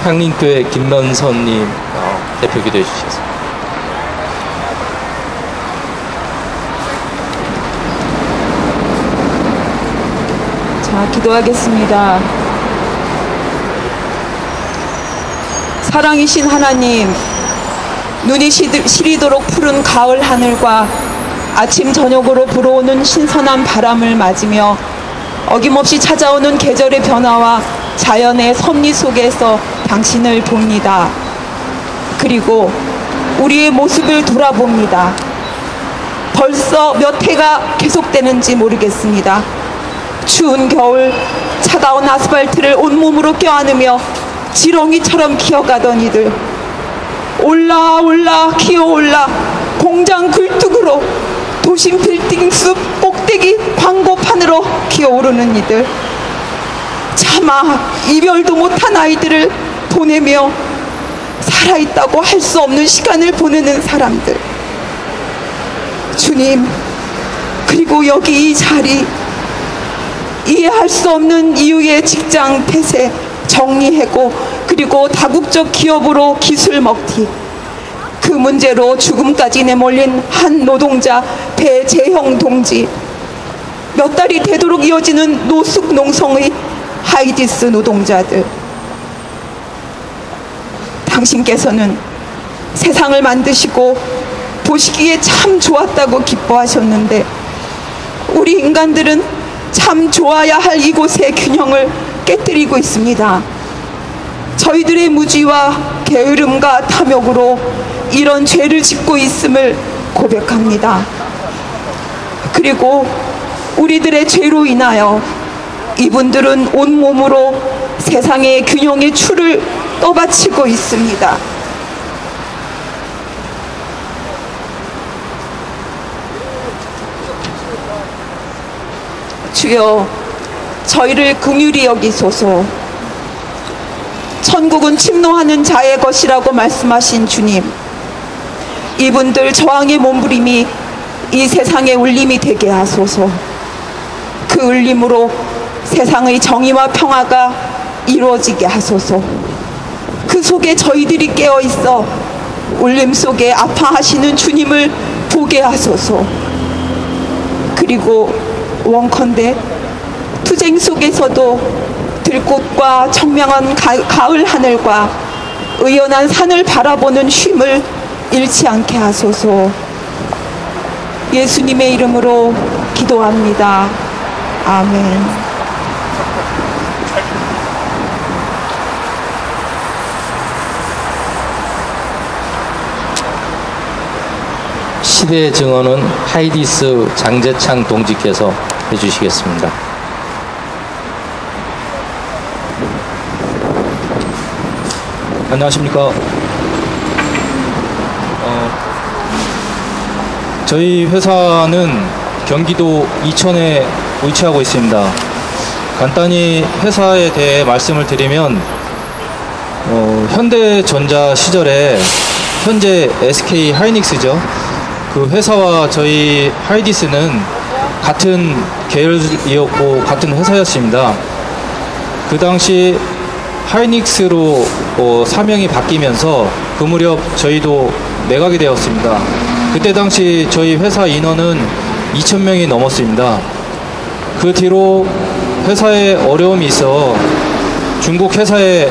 향림교회 김면선님 대표 기도해 주시겠습니다. 자, 기도하겠습니다. 사랑이신 하나님, 눈이 시리도록 푸른 가을 하늘과 아침 저녁으로 불어오는 신선한 바람을 맞으며 어김없이 찾아오는 계절의 변화와 자연의 섭리 속에서 당신을 봅니다. 그리고 우리의 모습을 돌아봅니다. 벌써 몇 해가 계속되는지 모르겠습니다. 추운 겨울 차가운 아스팔트를 온몸으로 껴안으며 지렁이처럼 기어가던 이들, 올라 기어올라 공장 굴뚝으로 도심 빌딩 숲 꼭대기 광고판으로 기어오르는 이들, 차마 이별도 못한 아이들을 보내며 살아있다고 할 수 없는 시간을 보내는 사람들, 주님, 그리고 여기 이 자리, 이해할 수 없는 이유의 직장 폐쇄, 정리해고, 그리고 다국적 기업으로 기술 먹튀, 그 문제로 죽음까지 내몰린 한 노동자 배재형 동지, 몇 달이 되도록 이어지는 노숙 농성의 하이디스 노동자들, 당신께서는 세상을 만드시고 보시기에 참 좋았다고 기뻐하셨는데 우리 인간들은 참 좋아야 할 이곳의 균형을 깨뜨리고 있습니다. 저희들의 무지와 게으름과 탐욕으로 이런 죄를 짓고 있음을 고백합니다. 그리고 우리들의 죄로 인하여 이분들은 온몸으로 세상의 균형의 추를 떠받치고 있습니다. 주여, 저희를 긍휼히 여기소서. 천국은 침노하는 자의 것이라고 말씀하신 주님, 이분들 저항의 몸부림이 이 세상의 울림이 되게 하소서. 그 울림으로 세상의 정의와 평화가 이루어지게 하소서. 그 속에 저희들이 깨어있어 울림 속에 아파하시는 주님을 보게 하소서. 그리고 원컨대 투쟁 속에서도 들꽃과 청명한 가을 하늘과 의연한 산을 바라보는 쉼을 잃지 않게 하소서. 예수님의 이름으로 기도합니다. 아멘. 시대의 증언은 하이디스 장재창 동지께서 해주시겠습니다. 안녕하십니까. 저희 회사는 경기도 이천에 위치하고 있습니다. 간단히 회사에 대해 말씀을 드리면 현대전자 시절에 현재 SK 하이닉스죠. 그 회사와 저희 하이디스는 같은 계열이었고 같은 회사였습니다. 그 당시 하이닉스로 사명이 바뀌면서 그 무렵 저희도 매각이 되었습니다. 그때 당시 저희 회사 인원은 2,000명이 넘었습니다. 그 뒤로 회사에 어려움이 있어 중국 회사에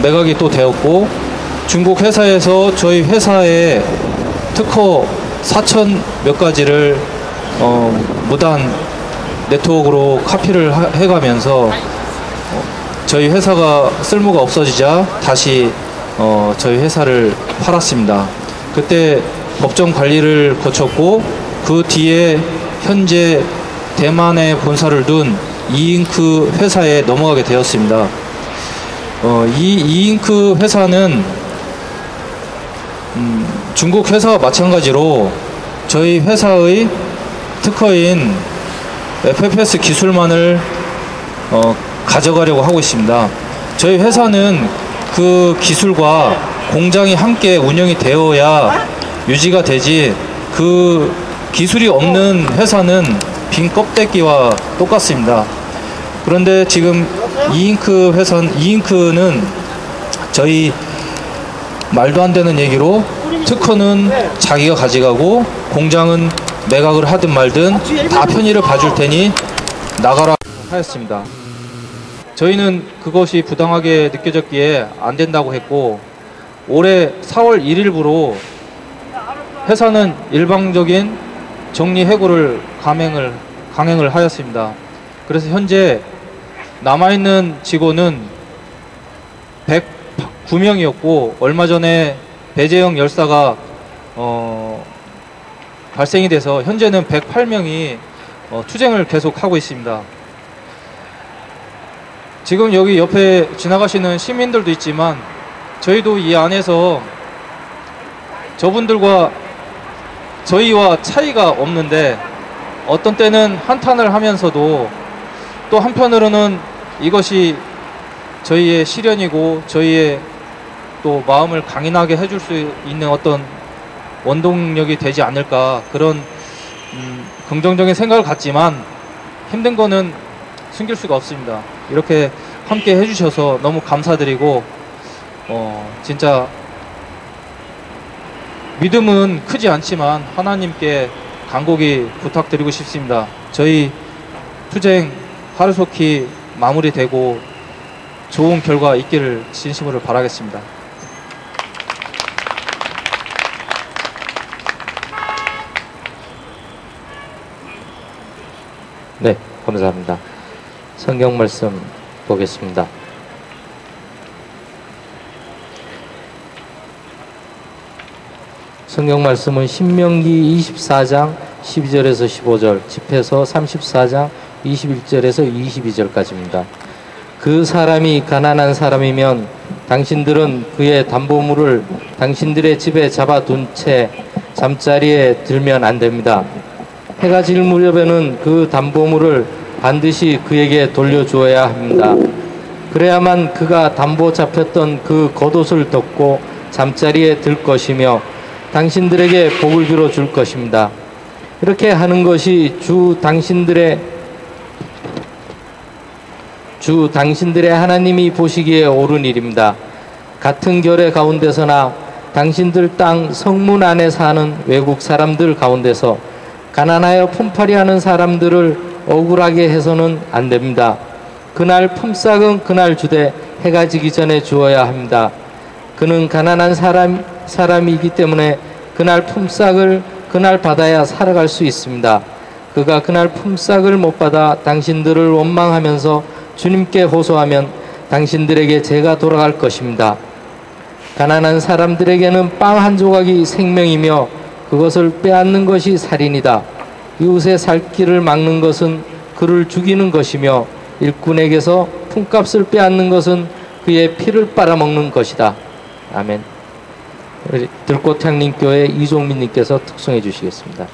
매각이 또 되었고, 중국 회사에서 저희 회사에 특허 4,000 몇 가지를 무단 네트워크로 카피를 해가면서 저희 회사가 쓸모가 없어지자 다시 저희 회사를 팔았습니다. 그때 법정 관리를 거쳤고, 그 뒤에 현재 대만에 본사를 둔 이잉크 회사에 넘어가게 되었습니다. 이 이잉크 회사는 중국 회사와 마찬가지로 저희 회사의 특허인 FFS 기술만을 가져가려고 하고 있습니다. 저희 회사는 그 기술과 공장이 함께 운영이 되어야 유지가 되지, 그 기술이 없는 회사는 빈 껍데기와 똑같습니다. 그런데 지금 이잉크 회선, 이잉크는 저희 말도 안 되는 얘기로 특허는 자기가 가져가고 공장은 매각을 하든 말든 다 편의를 봐줄 테니 나가라 하였습니다. 저희는 그것이 부당하게 느껴졌기에 안 된다고 했고, 올해 4월 1일부로 회사는 일방적인 정리 해고를 강행을 하였습니다. 그래서 현재 남아있는 직원은 109명이었고 얼마 전에 배재영 열사가 발생이 돼서 현재는 108명이 투쟁을 계속하고 있습니다. 지금 여기 옆에 지나가시는 시민들도 있지만 저희도 이 안에서 저분들과 저희와 차이가 없는데, 어떤 때는 한탄을 하면서도 또 한편으로는 이것이 저희의 시련이고 저희의 또 마음을 강인하게 해줄 수 있는 어떤 원동력이 되지 않을까, 그런 긍정적인 생각을 갖지만 힘든 거는 숨길 수가 없습니다. 이렇게 함께 해주셔서 너무 감사드리고, 진짜 믿음은 크지 않지만 하나님께 간곡히 부탁드리고 싶습니다. 저희 투쟁 하루속히 마무리되고 좋은 결과 있기를 진심으로 바라겠습니다. 네, 감사합니다. 성경 말씀 보겠습니다. 성경 말씀은 신명기 24장 12절에서 15절, 집회서 34장 21절에서 22절까지입니다. 그 사람이 가난한 사람이면 당신들은 그의 담보물을 당신들의 집에 잡아둔 채 잠자리에 들면 안 됩니다. 해가 질 무렵에는 그 담보물을 반드시 그에게 돌려주어야 합니다. 그래야만 그가 담보 잡혔던 그 겉옷을 덮고 잠자리에 들 것이며 당신들에게 복을 빌어 줄 것입니다. 이렇게 하는 것이 주 당신들의 하나님이 보시기에 옳은 일입니다. 같은 결의 가운데서나 당신들 땅 성문 안에 사는 외국 사람들 가운데서 가난하여 품팔이 하는 사람들을 억울하게 해서는 안 됩니다. 그날 품삯은 그날 주되 해가 지기 전에 주어야 합니다. 그는 가난한 사람이기 때문에 그날 품삯을 그날 받아야 살아갈 수 있습니다. 그가 그날 품삯을 못 받아 당신들을 원망하면서 주님께 호소하면 당신들에게 죄가 돌아갈 것입니다. 가난한 사람들에게는 빵 한 조각이 생명이며 그것을 빼앗는 것이 살인이다. 이웃의 살 길을 막는 것은 그를 죽이는 것이며 일꾼에게서 품값을 빼앗는 것은 그의 피를 빨아먹는 것이다. 아멘. 들꽃향림교회 이종민님께서 특송해 주시겠습니다.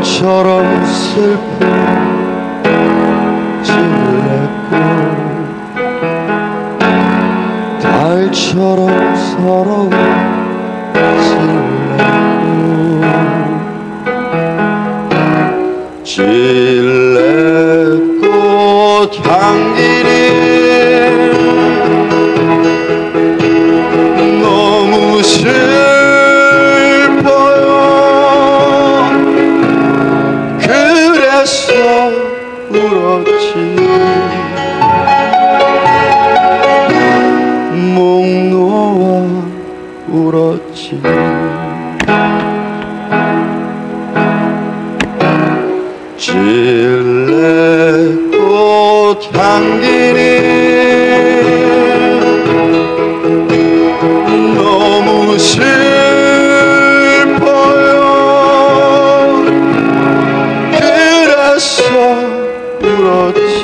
별처럼 슬픈 질레꽃 달처럼 서러운 질레꽃 향기는 너무 슬퍼요. 그래서 울었지. 목 놓아 울었지. 질레꽃 향기니 너무 슬퍼요. 그래서 울었지.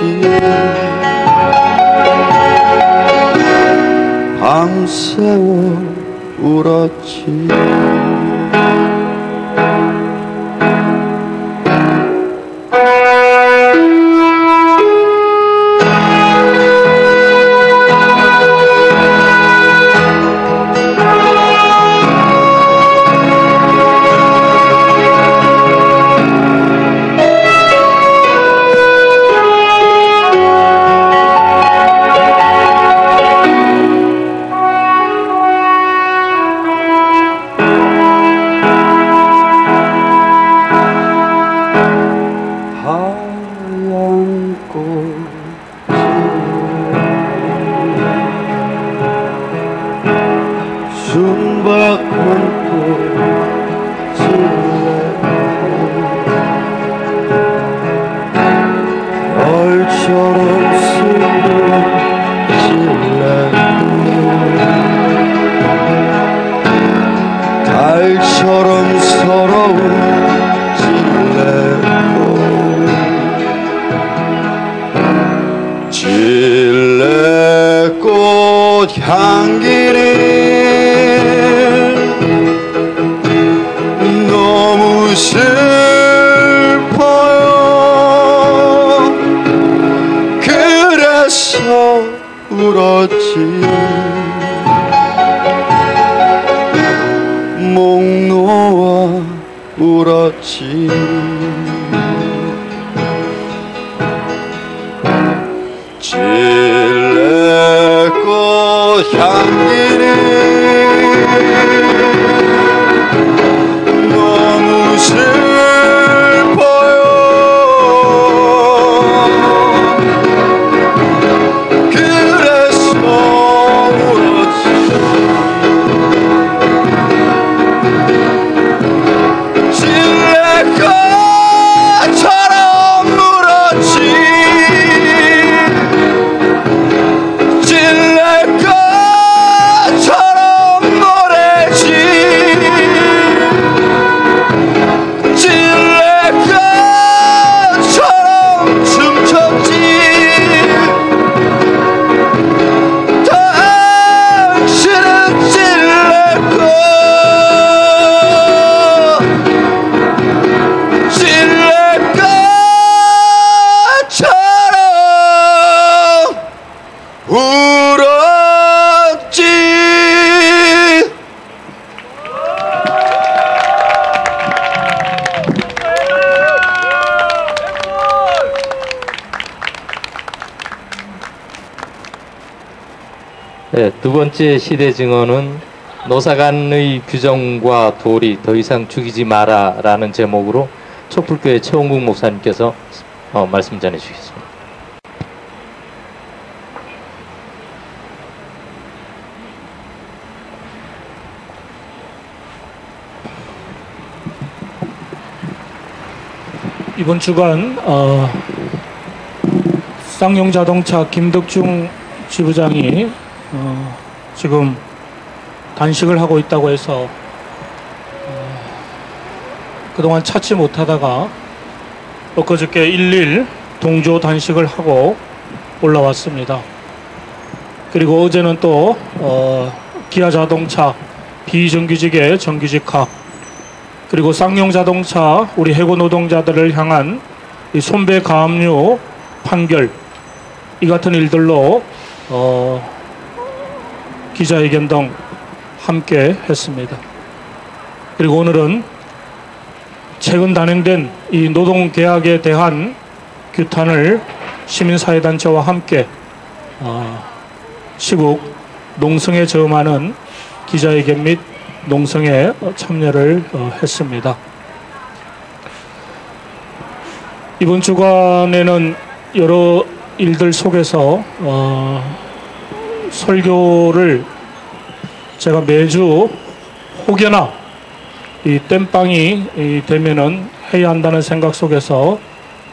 밤새워 울었지. 달처럼 서러운 질레꽃 질레꽃 향기는 너무 슬퍼요. 그래서 울었지. 목 놓아 울었지. 질레꽃 향기는 너무 슬퍼요. 그래서 울었지. 질레꽃처럼 울었지. 질레꽃처럼 노래지. 질레꽃처럼 춤췄지. 당신은 질레꽃 질레꽃처럼 울었지. 네, 두 번째 시대 증언은 노사간의 규정과 도리 더 이상 죽이지 마라 라는 제목으로 촛불교회 최홍국 목사님께서 말씀 전해 주시겠습니다. 이번 주간 쌍용자동차 김덕중 지부장이 지금 단식을 하고 있다고 해서 그동안 찾지 못하다가 엊그저께 일일 동조 단식을 하고 올라왔습니다. 그리고 어제는 또 기아자동차 비정규직의 정규직화, 그리고 쌍용자동차 우리 해고 노동자들을 향한 이 손배 가압류 판결, 이 같은 일들로 기자회견 등 함께 했습니다. 그리고 오늘은 최근 단행된 이 노동계약에 대한 규탄을 시민사회단체와 함께 시국 농성에 저음하는 기자회견 및 농성에 참여를 했습니다. 이번 주간에는 여러 일들 속에서 설교를 제가 매주 혹여나 이 땜빵이 되면은 해야 한다는 생각 속에서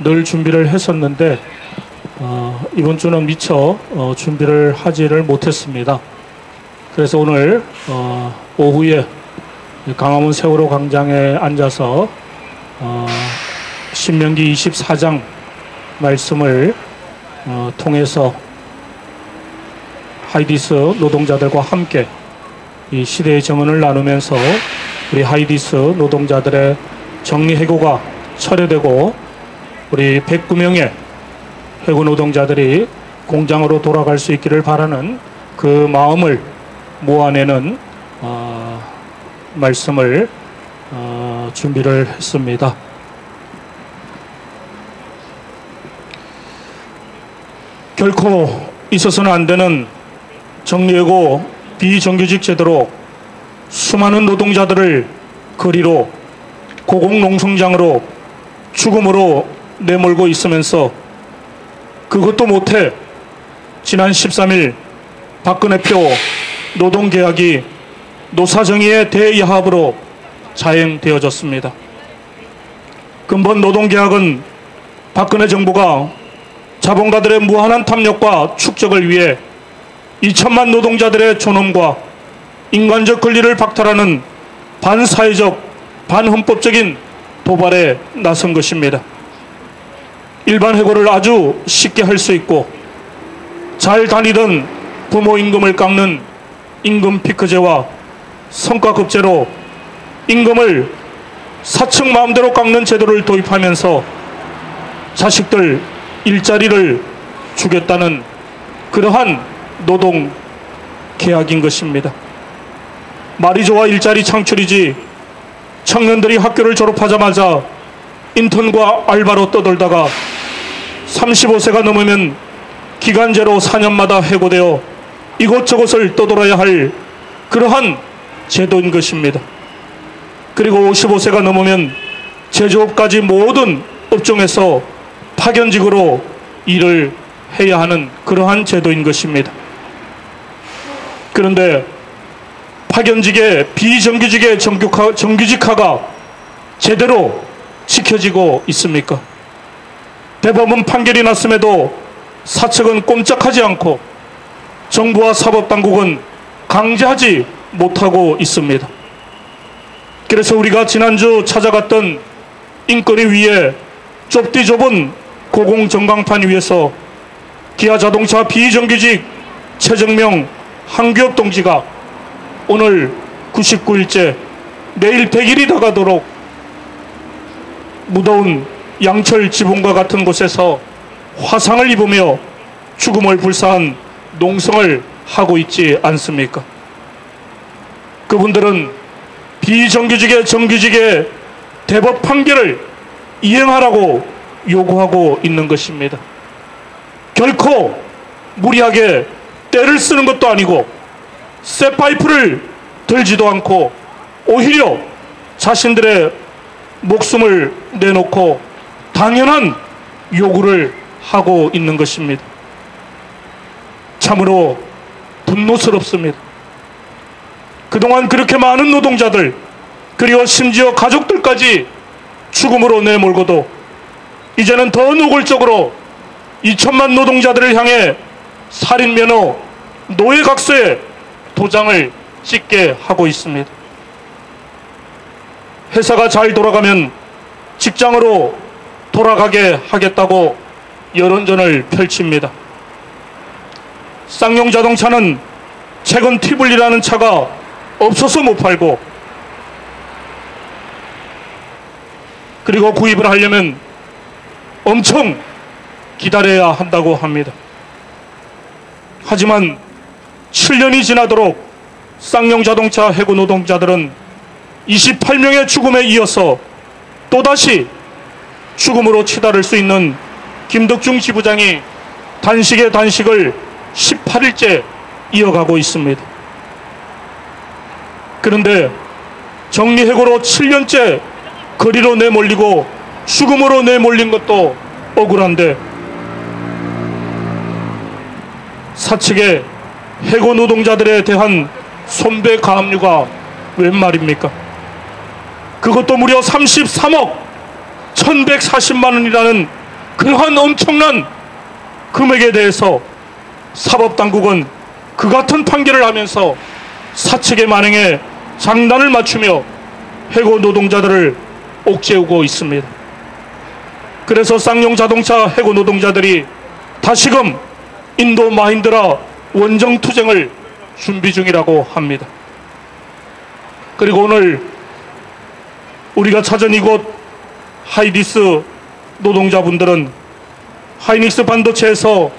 늘 준비를 했었는데 이번 주는 미처 준비를 하지를 못했습니다. 그래서 오늘 오후에 강화문 세월호 광장에 앉아서 신명기 24장 말씀을 통해서 하이디스 노동자들과 함께 이 시대의 정언을 나누면서 우리 하이디스 노동자들의 정리해고가 철회되고 우리 109명의 해고 노동자들이 공장으로 돌아갈 수 있기를 바라는 그 마음을 모아내는 말씀을 준비를 했습니다. 결코 있어서는 안 되는 정리해고 비정규직 제도로 수많은 노동자들을 거리로 고공농성장으로 죽음으로 내몰고 있으면서 그것도 못해 지난 13일 박근혜표 노동계약이 노사정의의 대야합으로 자행되어졌습니다. 근본 노동계약은 박근혜 정부가 자본가들의 무한한 탐욕과 축적을 위해 2천만 노동자들의 존엄과 인간적 권리를 박탈하는 반사회적, 반헌법적인 도발에 나선 것입니다. 일반 해고를 아주 쉽게 할 수 있고 잘 다니던 부모 임금을 깎는 임금 피크제와 성과급제로 임금을 사측 마음대로 깎는 제도를 도입하면서 자식들 일자리를 주겠다는 그러한 노동 계약인 것입니다. 말이 좋아 일자리 창출이지 청년들이 학교를 졸업하자마자 인턴과 알바로 떠돌다가 35세가 넘으면 기간제로 4년마다 해고되어 이곳저곳을 떠돌아야 할 그러한 제도인 것입니다. 그리고 55세가 넘으면 제조업까지 모든 업종에서 파견직으로 일을 해야 하는 그러한 제도인 것입니다. 그런데 파견직의 비정규직의 정규직화가 제대로 지켜지고 있습니까? 대법원 판결이 났음에도 사측은 꼼짝하지 않고 정부와 사법당국은 강제하지 못하고 있습니다. 그래서 우리가 지난주 찾아갔던 인권위 위에 좁디 좁은 고공전광판 위에서 기아자동차 비정규직 최정명 한규업 동지가 오늘 99일째 내일 100일이 다가도록 무더운 양철 지붕과 같은 곳에서 화상을 입으며 죽음을 불사한 농성을 하고 있지 않습니까? 그분들은 비정규직의 정규직의 대법 판결을 이행하라고 요구하고 있는 것입니다. 결코 무리하게 때를 쓰는 것도 아니고 쇠파이프를 들지도 않고 오히려 자신들의 목숨을 내놓고 당연한 요구를 하고 있는 것입니다. 참으로 분노스럽습니다. 그동안 그렇게 많은 노동자들 그리고 심지어 가족들까지 죽음으로 내몰고도 이제는 더 노골적으로 2천만 노동자들을 향해 살인면허 노예각서에 도장을 찍게 하고 있습니다. 회사가 잘 돌아가면 직장으로 돌아가게 하겠다고 여론전을 펼칩니다. 쌍용 자동차는 최근 티블리라는 차가 없어서 못 팔고 그리고 구입을 하려면 엄청 기다려야 한다고 합니다. 하지만 7년이 지나도록 쌍용 자동차 해고 노동자들은 28명의 죽음에 이어서 또다시 죽음으로 치달을 수 있는 김덕중 지부장이 단식의 단식을 18일째 이어가고 있습니다. 그런데 정리해고로 7년째 거리로 내몰리고 죽음으로 내몰린 것도 억울한데 사측의 해고 노동자들에 대한 손배 가압류가 웬 말입니까? 그것도 무려 33억 1140만 원이라는 그러한 엄청난 금액에 대해서 사법당국은 그 같은 판결을 하면서 사측의 만행에 장단을 맞추며 해고 노동자들을 옥죄우고 있습니다. 그래서 쌍용 자동차 해고 노동자들이 다시금 인도 마힌드라 원정 투쟁을 준비 중이라고 합니다. 그리고 오늘 우리가 찾은 이곳 하이디스 노동자분들은 하이닉스 반도체에서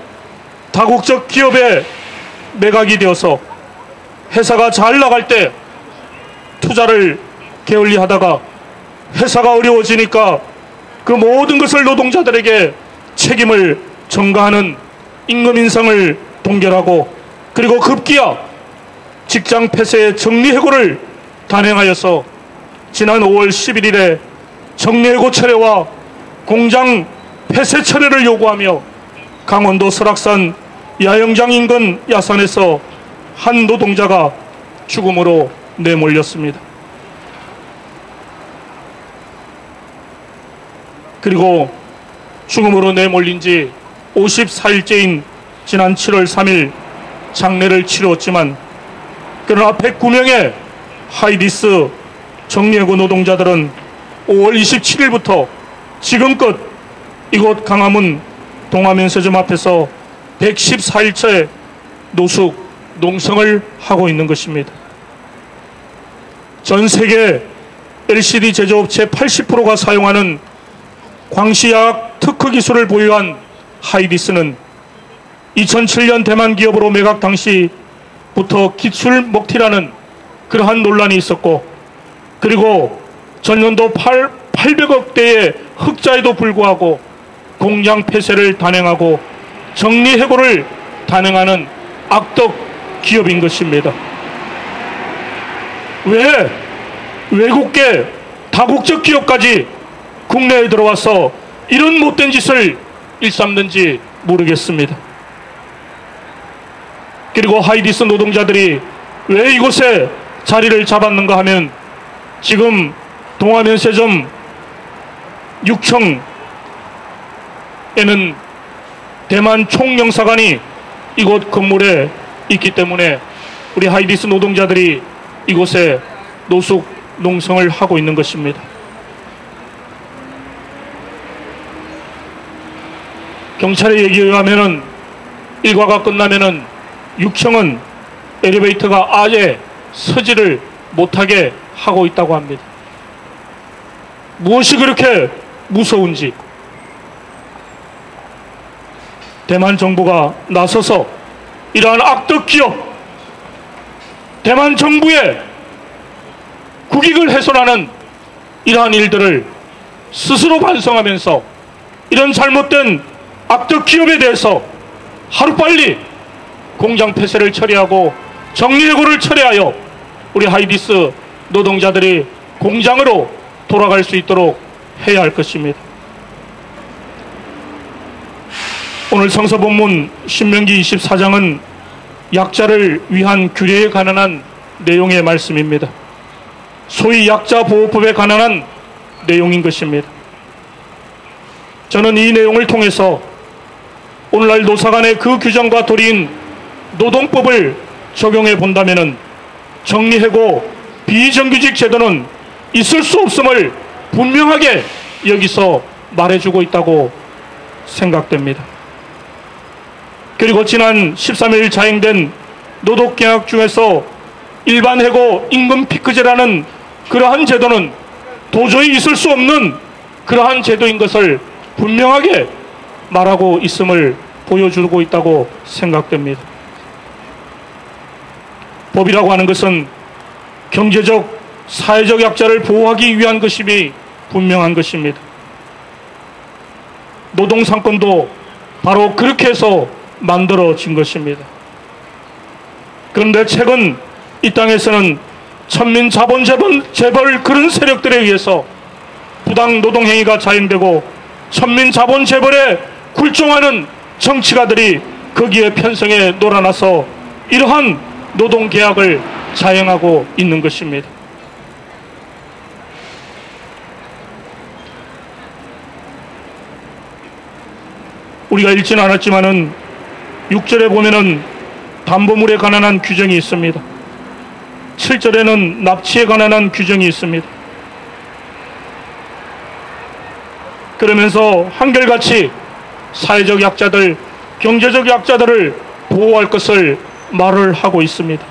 다국적 기업에 매각이 되어서 회사가 잘 나갈 때 투자를 게을리하다가 회사가 어려워지니까 그 모든 것을 노동자들에게 책임을 전가하는 임금 인상을 동결하고 그리고 급기야 직장 폐쇄의 정리해고를 단행하여서 지난 5월 11일에 정리해고 철회와 공장 폐쇄 철회를 요구하며 강원도 설악산 야영장 인근 야산에서 한 노동자가 죽음으로 내몰렸습니다. 그리고 죽음으로 내몰린 지 54일째인 지난 7월 3일 장례를 치루었지만 그러나 109명의 하이디스 정리해고 노동자들은 5월 27일부터 지금껏 이곳 강화문 동화면세점 앞에서 114일째 노숙 농성을 하고 있는 것입니다. 전 세계 LCD 제조업체 80%가 사용하는 광시야학 특허 기술을 보유한 하이디스는 2007년 대만 기업으로 매각 당시부터 기술 먹튀라는 그러한 논란이 있었고 그리고 전년도 800억대의 흑자에도 불구하고 공장 폐쇄를 단행하고 정리해고를 단행하는 악덕 기업인 것입니다. 왜 외국계 다국적 기업까지 국내에 들어와서 이런 못된 짓을 일삼는지 모르겠습니다. 그리고 하이디스 노동자들이 왜 이곳에 자리를 잡았는가 하면 지금 동화면세점 6층에는 대만 총영사관이 이곳 건물에 있기 때문에 우리 하이디스 노동자들이 이곳에 노숙 농성을 하고 있는 것입니다. 경찰의 얘기에 의하면은 일과가 끝나면은 6층은 엘리베이터가 아예 서지를 못하게 하고 있다고 합니다. 무엇이 그렇게 무서운지 대만 정부가 나서서 이러한 악덕 기업 대만 정부의 국익을 훼손하는 이러한 일들을 스스로 반성하면서 이런 잘못된 악덕 기업에 대해서 하루빨리 공장 폐쇄를 처리하고 정리해고를 처리하여 우리 하이디스 노동자들이 공장으로 돌아갈 수 있도록 해야 할 것입니다. 오늘 성서본문 신명기 24장은 약자를 위한 규례에 관한 내용의 말씀입니다. 소위 약자보호법에 관한 내용인 것입니다. 저는 이 내용을 통해서 오늘날 노사간의 그 규정과 도리인 노동법을 적용해 본다면 정리해고 비정규직 제도는 있을 수 없음을 분명하게 여기서 말해주고 있다고 생각됩니다. 그리고 지난 13일 자행된 노동계약 중에서 일반 해고 임금 피크제라는 그러한 제도는 도저히 있을 수 없는 그러한 제도인 것을 분명하게 말하고 있음을 보여주고 있다고 생각됩니다. 법이라고 하는 것은 경제적, 사회적 약자를 보호하기 위한 것임이 분명한 것입니다. 노동상권도 바로 그렇게 해서 만들어진 것입니다. 그런데 최근 이 땅에서는 천민 자본 재벌 그런 세력들에 의해서 부당 노동행위가 자행되고 천민 자본 재벌에 굴종하는 정치가들이 거기에 편성해 놀아나서 이러한 노동계약을 자행하고 있는 것입니다. 우리가 읽지는 않았지만은 6절에 보면은 담보물에 관한 규정이 있습니다. 7절에는 납치에 관한 규정이 있습니다. 그러면서 한결같이 사회적 약자들, 경제적 약자들을 보호할 것을 말을 하고 있습니다.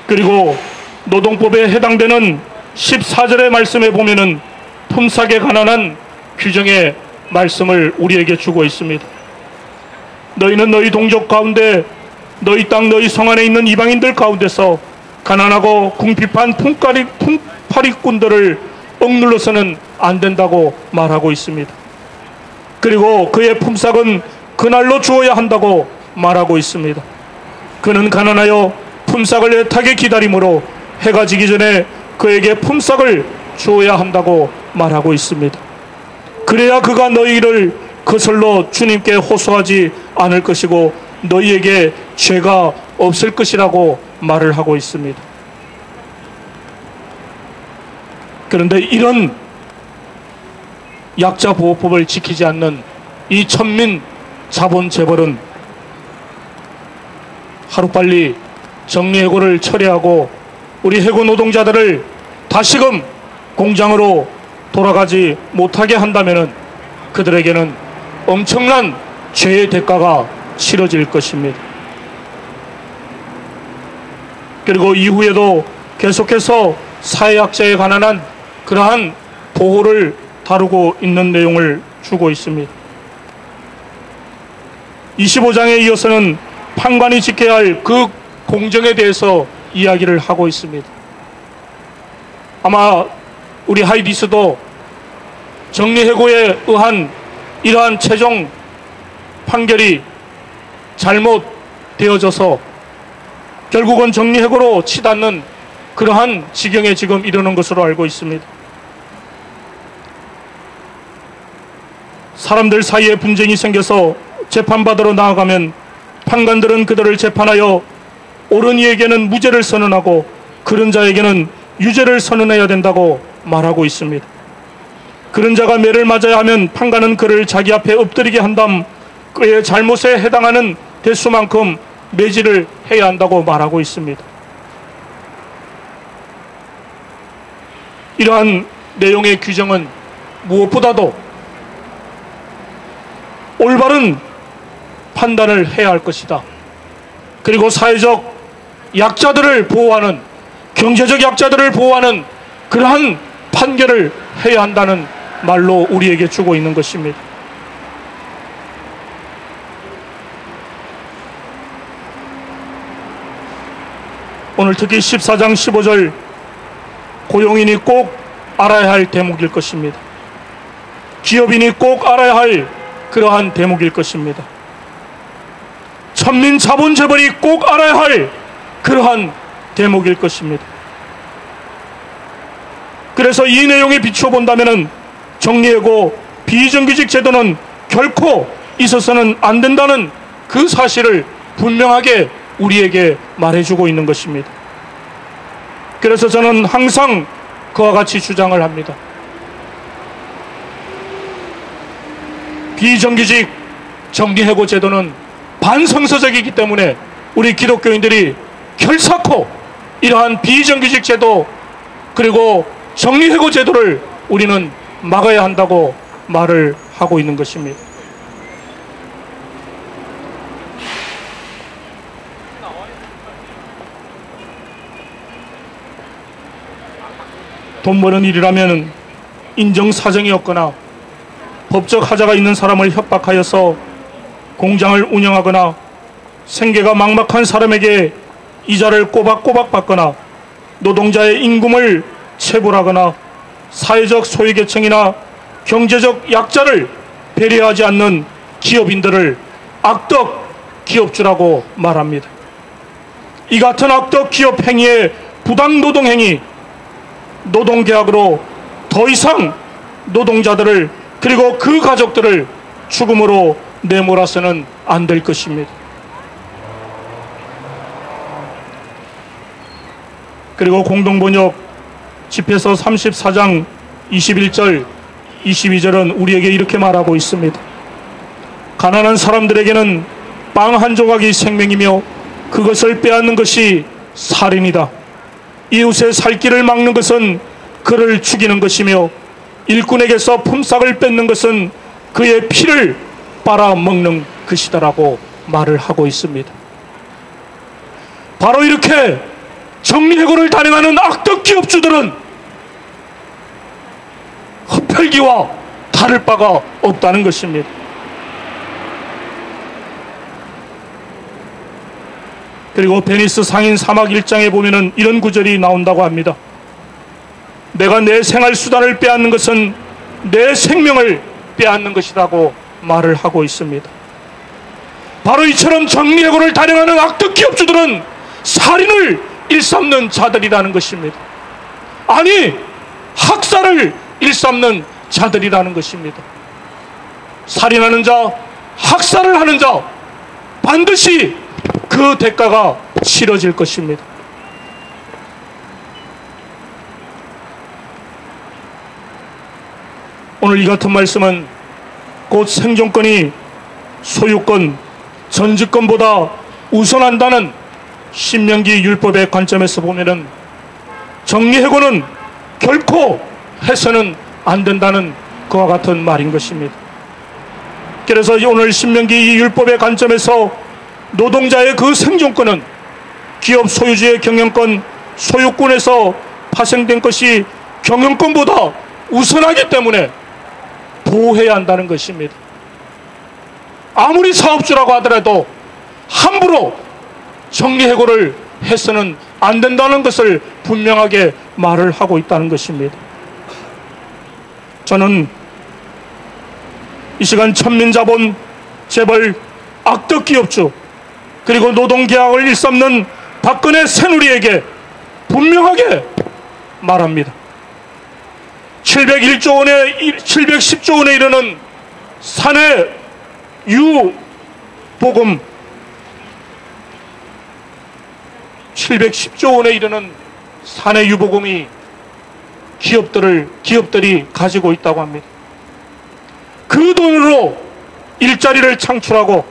그리고 노동법에 해당되는 14절의 말씀에 보면은 품삯에 관한 규정의 말씀을 우리에게 주고 있습니다. 너희는 너희 동족 가운데 너희 땅 너희 성 안에 있는 이방인들 가운데서 가난하고 궁핍한 품파리꾼들을 억눌러서는 안 된다고 말하고 있습니다. 그리고 그의 품삯은 그날로 주어야 한다고 말하고 있습니다. 그는 가난하여 품삯을 애타게 기다림으로 해가 지기 전에 그에게 품삯을 주어야 한다고 말하고 있습니다. 그래야 그가 너희를 거슬러 주님께 호소하지 않을 것이고 너희에게 죄가 없을 것이라고 말을 하고 있습니다. 그런데 이런 약자보호법을 지키지 않는 이 천민 자본 재벌은 하루빨리 정리해고를 철회하고 우리 해고 노동자들을 다시금 공장으로 돌아가지 못하게 한다면 그들에게는 엄청난 죄의 대가가 치러질 것입니다. 그리고 이후에도 계속해서 사회약자에 관한 그러한 보호를 다루고 있는 내용을 주고 있습니다. 25장에 이어서는 판관이 지켜야 할 그 공정에 대해서 이야기를 하고 있습니다. 아마 우리 하이디스도 정리해고에 의한 이러한 최종 판결이 잘못되어져서 결국은 정리해고로 치닫는 그러한 지경에 지금 이르는 것으로 알고 있습니다. 사람들 사이에 분쟁이 생겨서 재판받으러 나아가면 판관들은 그들을 재판하여 옳은 이에게는 무죄를 선언하고 그른 자에게는 유죄를 선언해야 된다고 말하고 있습니다. 그런 자가 매를 맞아야 하면 판관은 그를 자기 앞에 엎드리게 한 다음 그의 잘못에 해당하는 대수만큼 매질을 해야 한다고 말하고 있습니다. 이러한 내용의 규정은 무엇보다도 올바른 판단을 해야 할 것이다. 그리고 사회적 약자들을 보호하는, 경제적 약자들을 보호하는 그러한 판결을 해야 한다는 말로 우리에게 주고 있는 것입니다. 오늘 특히 14장 15절 고용인이 꼭 알아야 할 대목일 것입니다. 기업인이 꼭 알아야 할 그러한 대목일 것입니다. 천민 자본 재벌이 꼭 알아야 할 그러한 대목일 것입니다. 그래서 이 내용에 비추어 본다면 정리해고 비정규직 제도는 결코 있어서는 안 된다는 그 사실을 분명하게 우리에게 말해주고 있는 것입니다. 그래서 저는 항상 그와 같이 주장을 합니다. 비정규직 정리해고 제도는 반성서적이기 때문에 우리 기독교인들이 결사코 이러한 비정규직 제도 그리고 정리해고 제도를 우리는 막아야 한다고 말을 하고 있는 것입니다. 돈 버는 일이라면 인정사정이 없거나 법적 하자가 있는 사람을 협박하여서 공장을 운영하거나 생계가 막막한 사람에게 이자를 꼬박꼬박 받거나 노동자의 임금을 체불하거나 사회적 소외계층이나 경제적 약자를 배려하지 않는 기업인들을 악덕 기업주라고 말합니다. 이 같은 악덕 기업 행위의 부당노동행위, 노동계약으로 더 이상 노동자들을 그리고 그 가족들을 죽음으로 내몰아서는 안 될 것입니다. 그리고 공동번역 집회서 34장 21절 22절은 우리에게 이렇게 말하고 있습니다. 가난한 사람들에게는 빵 한 조각이 생명이며 그것을 빼앗는 것이 살인이다. 이웃의 살 길을 막는 것은 그를 죽이는 것이며 일꾼에게서 품삯을 뺏는 것은 그의 피를 빨아먹는 것이다라고 말을 하고 있습니다. 바로 이렇게 정리해고를 단행하는 악덕 기업주들은 흡혈귀와 다를 바가 없다는 것입니다. 그리고 베니스 상인 사막 1장에 보면은 이런 구절이 나온다고 합니다. 내가 내 생활수단을 빼앗는 것은 내 생명을 빼앗는 것이라고 말을 하고 있습니다. 바로 이처럼 정리해고를 단행하는 악덕 기업주들은 살인을 일삼는 자들이라는 것입니다. 아니, 학살을 일삼는 자들이라는 것입니다. 살인하는 자, 학살을 하는 자, 반드시 그 대가가 치러질 것입니다. 오늘 이 같은 말씀은 곧 생존권이 소유권, 전직권보다 우선한다는 신명기 율법의 관점에서 보면은 정리해고는 결코 해서는 안 된다는 그와 같은 말인 것입니다. 그래서 오늘 신명기 이 율법의 관점에서 노동자의 그 생존권은 기업 소유주의 경영권, 소유권에서 파생된 것이 경영권보다 우선하기 때문에 보호해야 한다는 것입니다. 아무리 사업주라고 하더라도 함부로 정리해고를 해서는 안 된다는 것을 분명하게 말을 하고 있다는 것입니다. 저는 이 시간 천민자본, 재벌, 악덕 기업주, 그리고 노동계약을 일삼는 박근혜 새누리에게 분명하게 말합니다. 710조 원에 이르는 사내 유보금, 710조 원에 이르는 사내 유보금이 기업들이 가지고 있다고 합니다. 그 돈으로 일자리를 창출하고,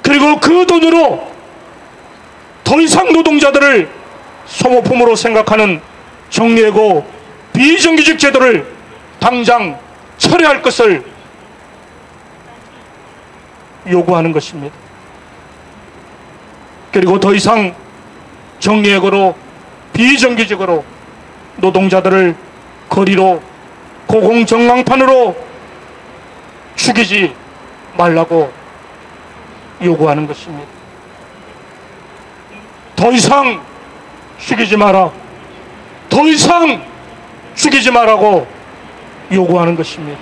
그리고 그 돈으로 더 이상 노동자들을 소모품으로 생각하는 정리해고 비정규직 제도를 당장 철회할 것을 요구하는 것입니다. 그리고 더 이상 정리해고로 비정규직으로 노동자들을 거리로 고공정강판으로 죽이지 말라고 요구하는 것입니다. 더 이상 죽이지 마라, 더 이상 죽이지 마라고 요구하는 것입니다.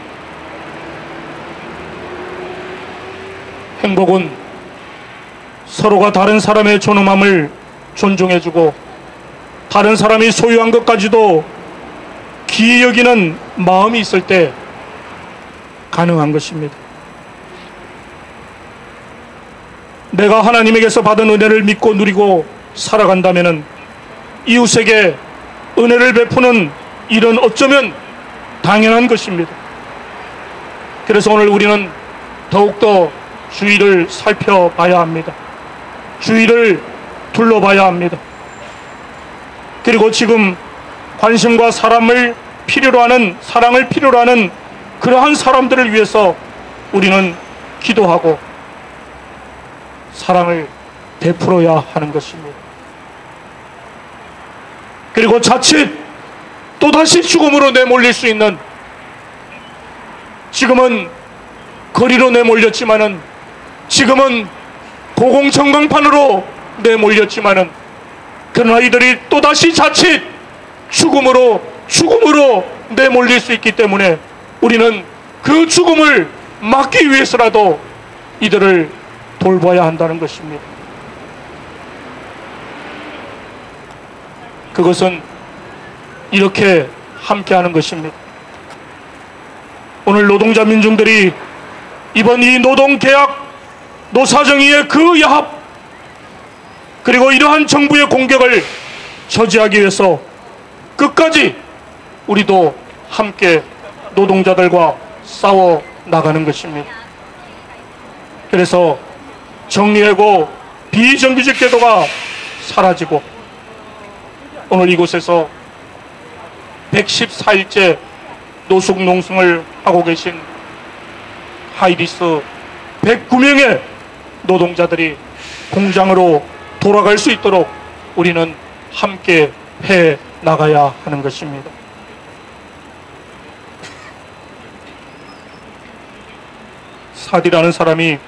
행복은 서로가 다른 사람의 존엄함을 존중해주고 다른 사람이 소유한 것까지도 귀히 여기는 마음이 있을 때 가능한 것입니다. 내가 하나님에게서 받은 은혜를 믿고 누리고 살아간다면 이웃에게 은혜를 베푸는 일은 어쩌면 당연한 것입니다. 그래서 오늘 우리는 더욱더 주위를 살펴봐야 합니다. 주위를 둘러봐야 합니다. 그리고 지금 관심과 사랑을 필요로 하는 그러한 사람들을 위해서 우리는 기도하고 사랑을 베풀어야 하는 것입니다. 그리고 자칫 또다시 죽음으로 내몰릴 수 있는, 지금은 거리로 내몰렸지만은, 지금은 고공정강판으로 내몰렸지만은, 그러나 이들이 또다시 자칫 죽음으로 내몰릴 수 있기 때문에 우리는 그 죽음을 막기 위해서라도 이들을 돌봐야 한다는 것입니다. 그것은 이렇게 함께하는 것입니다. 오늘 노동자 민중들이 이번 이 노동계약, 노사정의의 그 야합, 그리고 이러한 정부의 공격을 저지하기 위해서 끝까지 우리도 함께 노동자들과 싸워 나가는 것입니다. 그래서 정리하고 비정규직 제도가 사라지고 오늘 이곳에서 114일째 노숙농성을 하고 계신 하이리스 109명의 노동자들이 공장으로 돌아갈 수 있도록 우리는 함께 해 나가야 하는 것입니다. 사디라는 사람이